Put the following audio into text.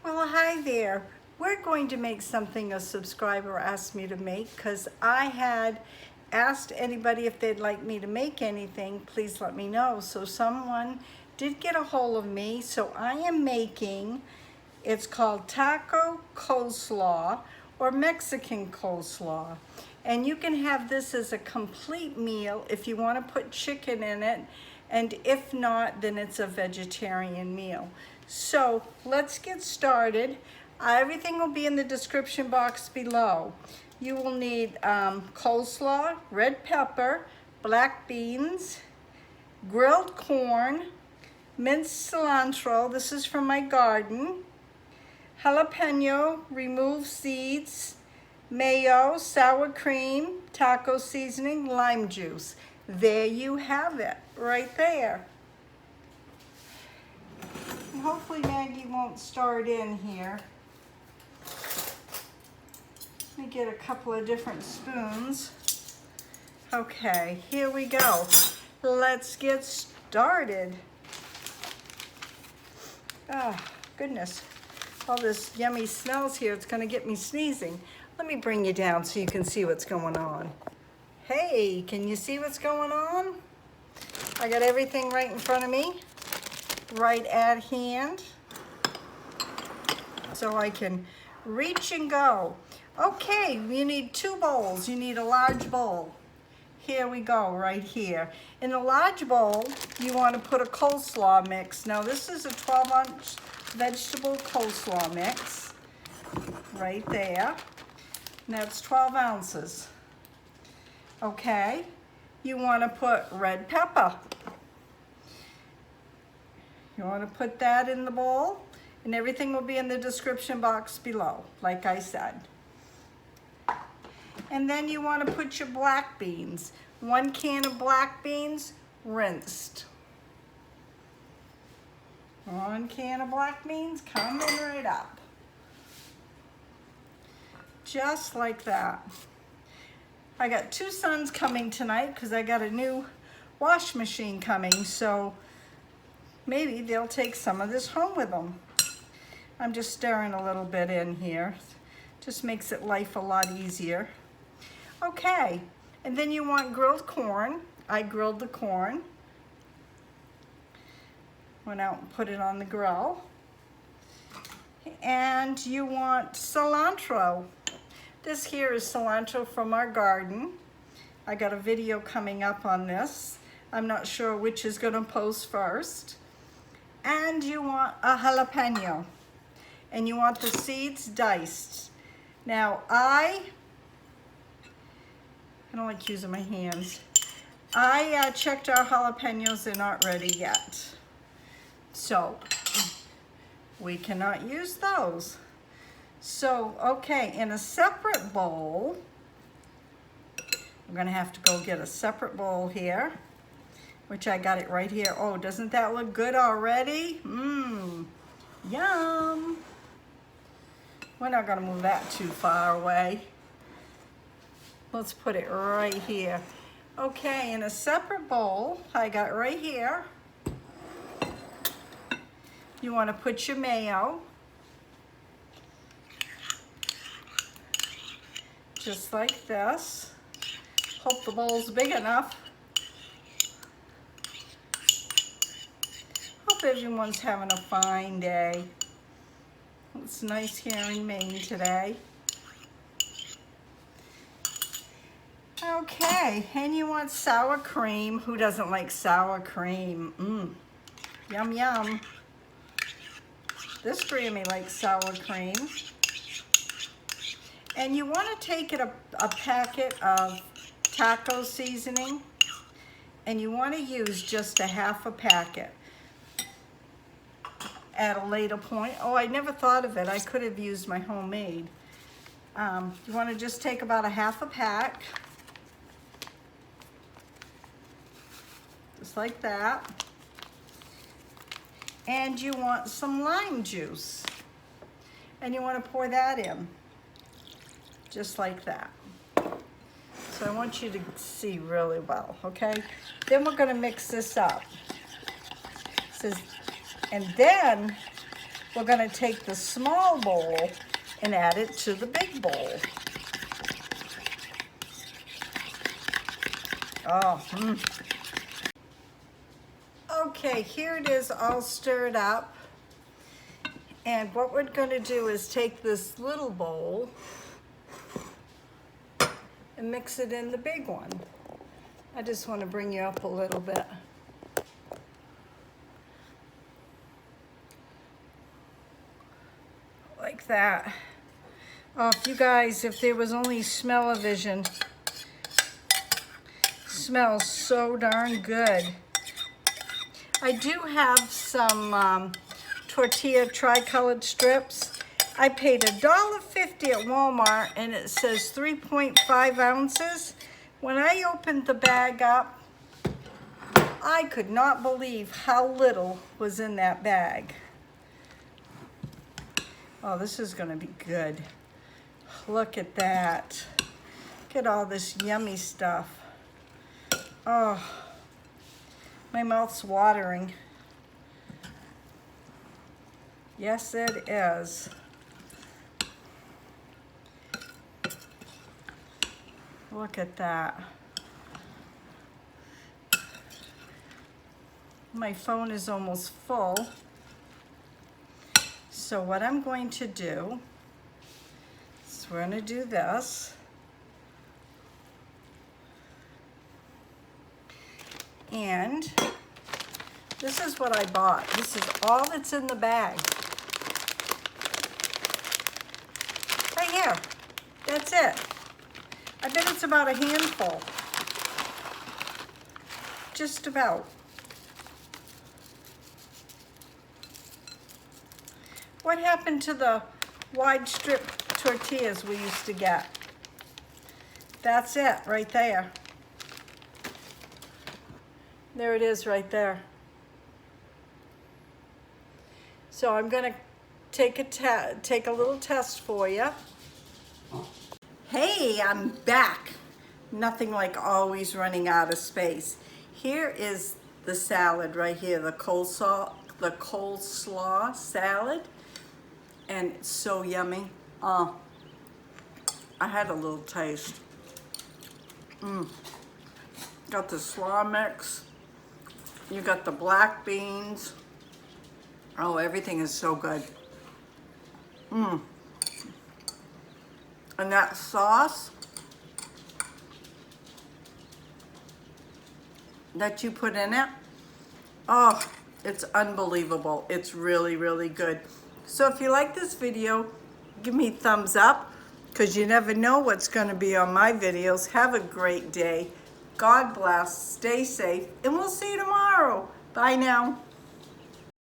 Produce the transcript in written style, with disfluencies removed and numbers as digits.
Well, hi there. We're going to make something a subscriber asked me to make because I had asked anybody if they'd like me to make anything, please let me know. So someone did get a hold of me, so I am making, it's called taco coleslaw or Mexican coleslaw. And you can have this as a complete meal if you want to put chicken in it, and if not, then it's a vegetarian meal. So let's get started. Everything will be in the description box below. You will need coleslaw, red pepper, black beans, grilled corn, minced cilantro, this is from my garden, jalapeno, remove seeds, mayo, sour cream, taco seasoning, lime juice. There you have it, right there. And hopefully Maggie won't start in here. Let me get a couple of different spoons. Okay, here we go. Let's get started. Oh, goodness. All this yummy smells here, it's gonna get me sneezing. Let me bring you down so you can see what's going on. Hey, can you see what's going on? I got everything right in front of me, right at hand, so I can reach and go. Okay, you need 2 bowls. You need a large bowl. Here we go, right here. In a large bowl, you want to put a coleslaw mix. Now this is a 12-ounce vegetable coleslaw mix, right there. And that's 12 ounces. Okay, you want to put red pepper. You want to put that in the bowl, and everything will be in the description box below, like I said. And then you want to put your black beans. 1 can of black beans, rinsed. 1 can of black beans coming right up. Just like that. I got 2 sons coming tonight because I got a new wash machine coming, so maybe they'll take some of this home with them. I'm just stirring a little bit in here. Just makes it life a lot easier. Okay, and then you want grilled corn. I grilled the corn. Went out and put it on the grill. And you want cilantro. This here is cilantro from our garden. I got a video coming up on this. I'm not sure which is gonna post first. And you want a jalapeno. And you want the seeds diced. Now I don't like using my hands. I checked our jalapenos, they're not ready yet. So we cannot use those. So, okay, in a separate bowl, I'm gonna have to go get a separate bowl here, which I got it right here. Oh, doesn't that look good already? Mmm, yum. We're not gonna move that too far away. Let's put it right here. Okay, in a separate bowl, I got right here, you wanna put your mayo. Just like this. Hope the bowl's big enough. Hope everyone's having a fine day. It's nice here in Maine today. Okay, and you want sour cream. Who doesn't like sour cream? Mmm, yum yum. This Grammy likes sour cream. And you want to take it a packet of taco seasoning, and you want to use just a half a packet at a later point. Oh, I never thought of it. I could have used my homemade. You want to just take about a half a pack, just like that. And you want some lime juice, and you want to pour that in. Just like that. So I want you to see really well, okay? Then we're gonna mix this up. It says, and then we're gonna take the small bowl and add it to the big bowl. Oh, Okay, here it is all stirred up. And what we're gonna do is take this little bowl and mix it in the big one. I just want to bring you up a little bit. Like that. Oh, if you guys, if there was only smell-o-vision, smells so darn good. I do have some tortilla tri-colored strips. I paid $1.50 at Walmart and it says 3.5 ounces. When I opened the bag up, I could not believe how little was in that bag. Oh, this is gonna be good. Look at that. Look at all this yummy stuff. Oh, my mouth's watering. Yes, it is. Look at that. My phone is almost full. So what I'm going to do is we're going to do this. And this is what I bought. This is all that's in the bag. Right here. That's it. I bet it's about a handful. Just about. What happened to the wide strip tortillas we used to get? That's it right there. There it is right there. So I'm gonna take a little test for you. Hey, I'm back. Nothing like always running out of space. Here is the salad right here, the coleslaw salad. And it's so yummy. I had a little taste. Got the slaw mix. You got the black beans. Oh, everything is so good. And that sauce that you put in it, oh, it's unbelievable. It's really, really good. So if you like this video, give me a thumbs up, because you never know what's going to be on my videos. Have a great day. God bless. Stay safe. And we'll see you tomorrow. Bye now.